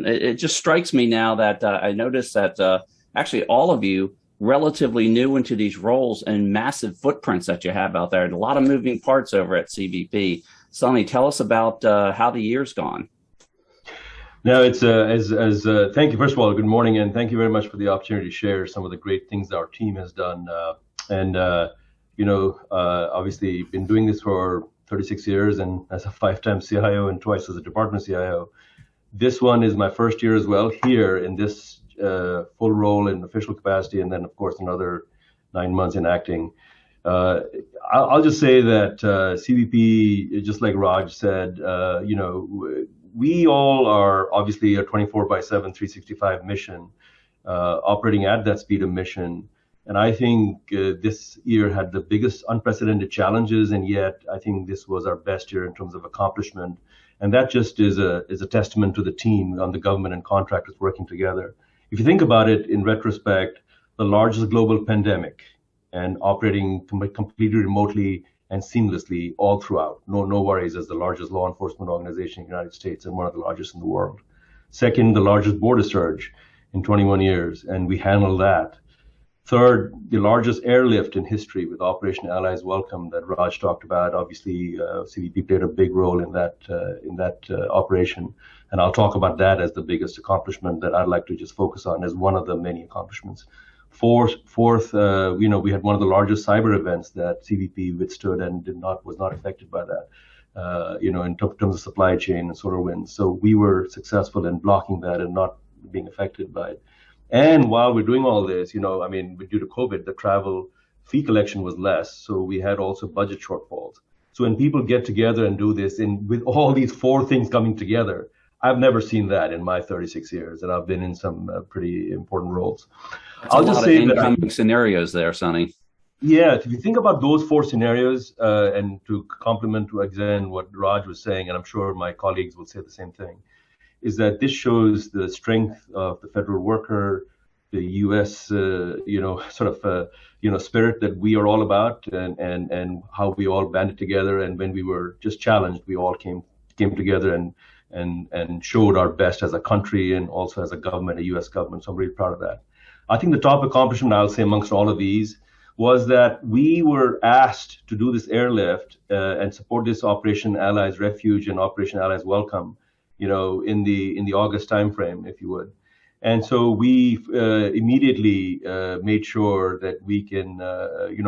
And it just strikes me now that I noticed that actually all of you relatively new into these roles and massive footprints that you have out there. And a lot of moving parts over at CBP. Sonny, tell us about how the year's gone. No, it's thank you. First of all, good morning, and thank you very much for the opportunity to share some of the great things that our team has done. And obviously, been doing this for 36 years, and as a five-time CIO and twice as a department CIO. This one is my first year as well here in this full role in official capacity, and then of course another 9 months in acting. I'll just say that CBP, just like Raj said, we all are obviously a 24/7, 365 mission, operating at that speed of mission. And I think this year had the biggest unprecedented challenges, and yet I think this was our best year in terms of accomplishment. And that just is a testament to the team on the government and contractors working together. If you think about it in retrospect, the largest global pandemic and operating completely remotely and seamlessly all throughout. No worries, as the largest law enforcement organization in the United States and one of the largest in the world. Second, the largest border surge in 21 years, and we handled that. Third, the largest airlift in history with Operation Allies Welcome that Raj talked about. Obviously, CBP played a big role in that operation, and I'll talk about that as the biggest accomplishment that I'd like to just focus on as one of the many accomplishments. Fourth, we had one of the largest cyber events that CBP withstood and was not affected by that. In terms of supply chain and SolarWinds. So we were successful in blocking that and not being affected by it. And while we're doing all this, due to COVID, the travel fee collection was less, so we had also budget shortfalls. So when people get together and do this, and with all these four things coming together, I've never seen that in my 36 years, and I've been in some pretty important roles. I'll just say that incoming scenarios there, Sonny. Yeah, if you think about those four scenarios, and to complement again what Raj was saying, and I'm sure my colleagues will say the same thing, is that this shows the strength of the federal worker, the U.S. Spirit that we are all about, and how we all banded together. And when we were just challenged, we all came together and showed our best as a country and also as a government, a U.S. government. So I'm really proud of that. I think the top accomplishment, I'll say, amongst all of these was that we were asked to do this airlift and support this Operation Allies Refuge and Operation Allies Welcome, in the August timeframe, if you would. And so we immediately made sure that we can,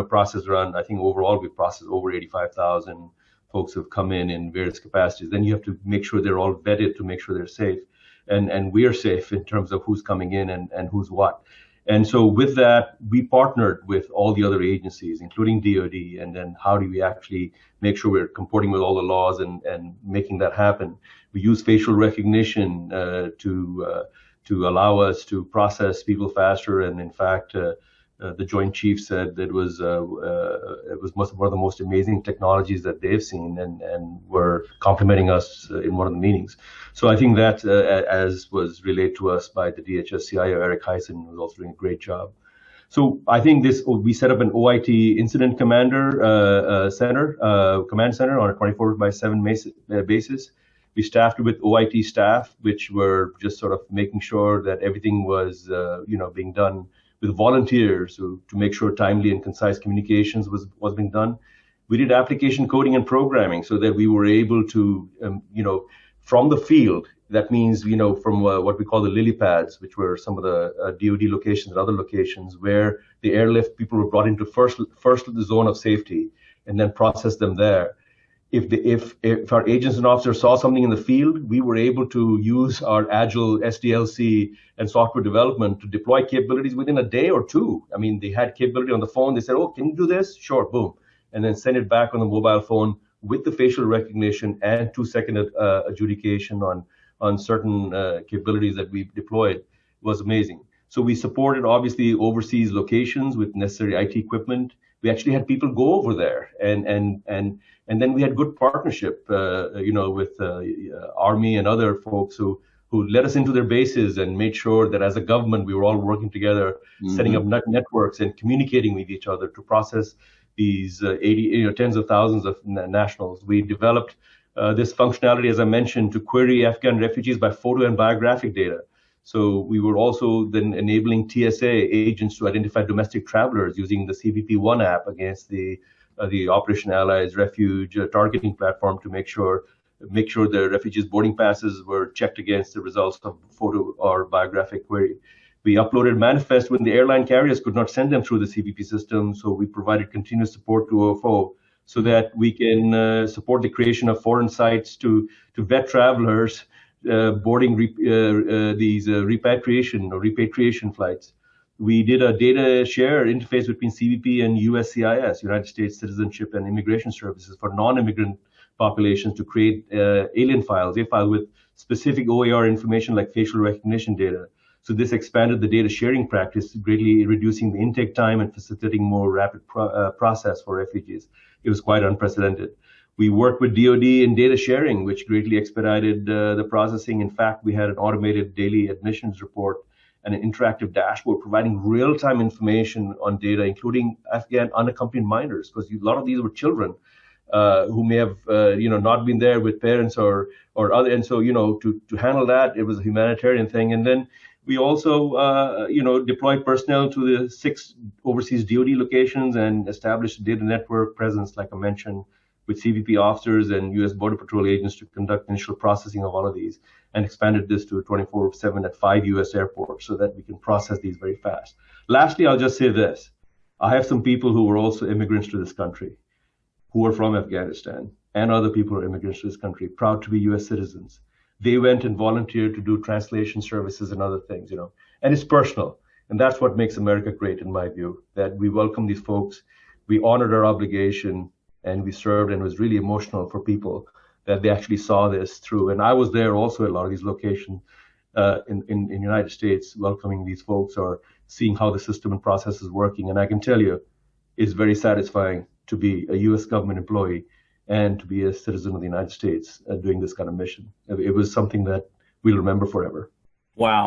process around, I think overall we processed over 85,000 folks who have come in various capacities. Then you have to make sure they're all vetted to make sure they're safe. And we are safe in terms of who's coming in and who's what. And so with that, we partnered with all the other agencies, including DoD, and then how do we actually make sure we're comporting with all the laws and making that happen. We use facial recognition to allow us to process people faster. And in fact, the Joint Chiefs said that it was one of the most amazing technologies that they've seen, and were complimenting us in one of the meetings. So I think that, as was relayed to us by the DHS CIO, Eric Heisen, was also doing a great job. So I think we set up an OIT Incident Command Center on a 24/7 basis. We staffed it with OIT staff, which were just sort of making sure that everything was, being done with volunteers to make sure timely and concise communications was being done. We did application coding and programming so that we were able to, from the field, that means, from what we call the lily pads, which were some of the DoD locations and other locations where the airlift people were brought into first the zone of safety and then process them there. If our agents and officers saw something in the field, we were able to use our agile SDLC and software development to deploy capabilities within a day or two. I mean, they had capability on the phone. They said, "Oh, can you do this?" Sure, boom. And then send it back on the mobile phone with the facial recognition and 2-second adjudication on certain capabilities that we deployed. It was amazing. So we supported, obviously, overseas locations with necessary IT equipment. We actually had people go over there, and then we had good partnership, with Army and other folks who let us into their bases and made sure that as a government we were all working together, setting up networks and communicating with each other to process these tens of thousands of nationals. We developed this functionality, as I mentioned, to query Afghan refugees by photo and biographic data. So we were also then enabling TSA agents to identify domestic travelers using the CBP One app against the Operation Allies Refuge targeting platform to make sure the refugees' boarding passes were checked against the results of photo or biographic query. We uploaded manifests when the airline carriers could not send them through the CBP system, so we provided continuous support to OFO so that we can support the creation of foreign sites to vet travelers boarding these repatriation flights. We did a data share interface between CBP and USCIS, United States Citizenship and Immigration Services, for non-immigrant populations to create alien files, a file with specific OAR information like facial recognition data. So this expanded the data sharing practice, greatly reducing the intake time and facilitating more rapid process for refugees. It was quite unprecedented. We worked with DoD in data sharing, which greatly expedited the processing. In fact, we had an automated daily admissions report and an interactive dashboard providing real-time information on data, including Afghan unaccompanied minors, because a lot of these were children who may have not been there with parents or other. And so to handle that, it was a humanitarian thing. And then we also deployed personnel to the 6 overseas DoD locations and established a data network presence, like I mentioned, with CBP officers and U.S. Border Patrol agents to conduct initial processing of all of these, and expanded this to 24/7 at 5 U.S. airports so that we can process these very fast. Lastly, I'll just say this. I have some people who were also immigrants to this country, who are from Afghanistan, and other people who are immigrants to this country, proud to be U.S. citizens. They went and volunteered to do translation services and other things, and it's personal. And that's what makes America great, in my view, that we welcome these folks, we honored our obligation, and we served, and it was really emotional for people that they actually saw this through. And I was there also at a lot of these locations in the United States, welcoming these folks or seeing how the system and process is working. And I can tell you, it's very satisfying to be a U.S. government employee and to be a citizen of the United States doing this kind of mission. It was something that we'll remember forever. Wow.